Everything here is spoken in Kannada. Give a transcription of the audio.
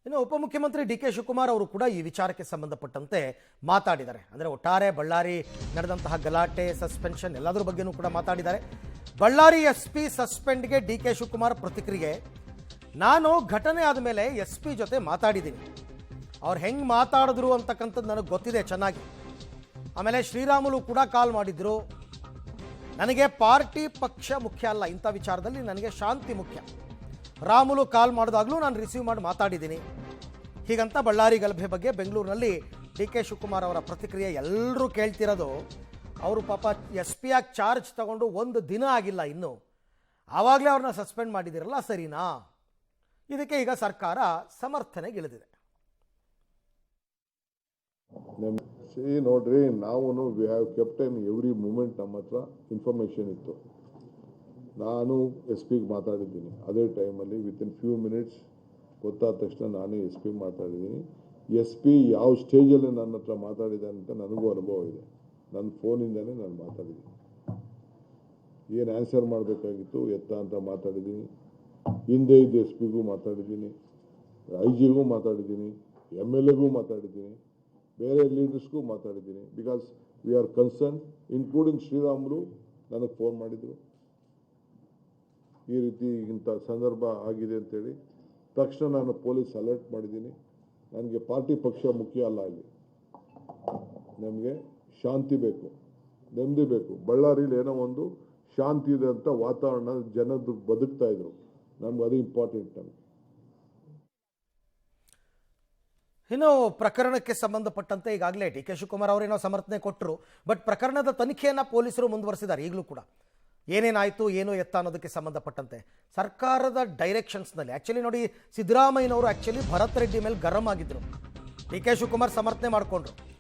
ಇನ್ನು ಉಪಮುಖ್ಯಮಂತ್ರಿ ಡಿ ಕೆ ಶಿವಕುಮಾರ್ ಅವರು ಕೂಡ ಈ ವಿಚಾರಕ್ಕೆ ಸಂಬಂಧಪಟ್ಟಂತೆ ಮಾತಾಡಿದ್ದಾರೆ. ಅಂದರೆ ಒಟ್ಟಾರೆ ಬಳ್ಳಾರಿ ನಡೆದಂತಹ ಗಲಾಟೆ, ಸಸ್ಪೆನ್ಷನ್ ಎಲ್ಲದರ ಬಗ್ಗೆನೂ ಕೂಡ ಮಾತಾಡಿದ್ದಾರೆ. ಬಳ್ಳಾರಿ SP ಸಸ್ಪೆಂಡ್ಗೆ ಡಿ ಕೆ ಶಿವಕುಮಾರ್ ಪ್ರತಿಕ್ರಿಯೆ: ನಾನು ಘಟನೆ ಆದಮೇಲೆ SP ಜೊತೆ ಮಾತಾಡಿದ್ದೀನಿ. ಅವ್ರು ಹೆಂಗೆ ಮಾತಾಡಿದ್ರು ಅಂತಕ್ಕಂಥದ್ದು ನನಗೆ ಗೊತ್ತಿದೆ ಚೆನ್ನಾಗಿ. ಆಮೇಲೆ ಶ್ರೀರಾಮುಲು ಕೂಡ ಕಾಲ್ ಮಾಡಿದ್ರು. ನನಗೆ ಪಾರ್ಟಿ ಪಕ್ಷ ಮುಖ್ಯ ಅಲ್ಲ, ಇಂಥ ವಿಚಾರದಲ್ಲಿ ನನಗೆ ಶಾಂತಿ ಮುಖ್ಯ. ರಾಮುಲು ಕಾಲ್ ಮಾಡಿದಾಗಲೂ ನಾನು ರಿಸೀವ್ ಮಾಡಿ ಮಾತಾಡಿದ್ದೀನಿ. ಹೀಗಂತ ಬಳ್ಳಾರಿ ಗಲಭೆ ಬಗ್ಗೆ ಬೆಂಗಳೂರಿನಲ್ಲಿ ಡಿ ಕೆ ಶಿವಕುಮಾರ್ ಅವರ ಪ್ರತಿಕ್ರಿಯೆ ಎಲ್ಲರೂ ಕೇಳ್ತಿರೋದು. ಅವರು ಪಾಪ SP ಆಗಿ ಚಾರ್ಜ್ ತಗೊಂಡು ಒಂದು ದಿನ ಆಗಿಲ್ಲ ಇನ್ನೂ, ಆವಾಗಲೇ ಅವ್ರನ್ನ ಸಸ್ಪೆಂಡ್ ಮಾಡಿದಿರಲ್ಲ, ಸರಿನಾ? ಇದಕ್ಕೆ ಈಗ ಸರ್ಕಾರ ಸಮರ್ಥನೆಗಿಳಿದಿದೆ. ನೋಡ್ರಿ, ನಾವು we have kept in every moment. ನಮ್ಮ ಹತ್ರ ಇನ್ಫಾರ್ಮೇಷನ್ ಇತ್ತು. ನಾನು SP ಮಾತಾಡಿದ್ದೀನಿ. ಅದೇ ಟೈಮಲ್ಲಿ ವಿತಿನ್ ಫ್ಯೂ ಮಿನಿಟ್ಸ್ ಗೊತ್ತಾದ ತಕ್ಷಣ ನಾನೇ SP ಮಾತಾಡಿದ್ದೀನಿ. SP ಯಾವ ಸ್ಟೇಜಲ್ಲಿ ನನ್ನ ಹತ್ರ ಮಾತಾಡಿದೆ ಅಂತ ನನಗೂ ಅನುಭವ ಇದೆ. ನನ್ನ ಫೋನಿಂದನೇ ನಾನು ಮಾತಾಡಿದ್ದೀನಿ. ಏನು ಆನ್ಸರ್ ಮಾಡಬೇಕಾಗಿತ್ತು ಎತ್ತ ಅಂತ ಮಾತಾಡಿದ್ದೀನಿ. ಹಿಂದೆ ಇದ್ದ SP ಮಾತಾಡಿದ್ದೀನಿ, IG ಮಾತಾಡಿದ್ದೀನಿ, MLA ಮಾತಾಡಿದ್ದೀನಿ, ಬೇರೆ ಲೀಡರ್ಸ್ಗೂ ಮಾತಾಡಿದ್ದೀನಿ. Because we are concern, including Sriramulu ನನಗೆ ಫೋನ್ ಮಾಡಿದರು. ಈ ರೀತಿ ಇಂಥ ಸಂದರ್ಭ ಆಗಿದೆ ಅಂತೇಳಿ ತಕ್ಷಣ ನಾನು ಪೊಲೀಸ್ ಅಲರ್ಟ್ ಮಾಡಿದ್ದೀನಿ. ನನಗೆ ಪಾರ್ಟಿ ಪಕ್ಷ ಮುಖ್ಯ ಅಲ್ಲ, ಇಲ್ಲಿ ನಮಗೆ ಶಾಂತಿ ಬೇಕು, ನೆಮ್ಮದಿ ಬೇಕು. ಬಳ್ಳಾರಿಲಿ ಏನೋ ಒಂದು ಶಾಂತಿ ಇದೆ ಅಂತ ವಾತಾವರಣ, ಜನರು ಬದುಕ್ತಾ ಇದ್ರು. ನಮ್ಗೆ ಅದು ಇಂಪಾರ್ಟೆಂಟ್. ನಮಗೆ ಇನ್ನು ಪ್ರಕರಣಕ್ಕೆ ಸಂಬಂಧಪಟ್ಟಂತೆ ಈಗಾಗಲೇ ಡಿ ಕೆ ಶಿವಕುಮಾರ್ ಅವರೇನೋ ಸಮರ್ಥನೆ ಕೊಟ್ಟರು. ಬಟ್ ಪ್ರಕರಣದ ತನಿಖೆಯನ್ನು ಪೊಲೀಸರು ಮುಂದುವರಿಸಿದ್ದಾರೆ. ಈಗಲೂ ಕೂಡ ಏನೇನಾಯಿತು, ಏನು ಎತ್ತ ಅನ್ನೋದಕ್ಕೆ ಸಂಬಂಧಪಟ್ಟಂತೆ ಸರ್ಕಾರದ ಡೈರೆಕ್ಷನ್ಸ್ನಲ್ಲಿ ಆ್ಯಕ್ಚುಲಿ ನೋಡಿ, ಸಿದ್ದರಾಮಯ್ಯನವರು ಆ್ಯಕ್ಚುಲಿ ಭರತ್ ರೆಡ್ಡಿ ಮೇಲೆ ಗರಂ ಆಗಿದ್ದರು. ಡಿ ಕೆ ಶಿವಕುಮಾರ್ ಸಮರ್ಥನೆ ಮಾಡಿಕೊಂಡ್ರು.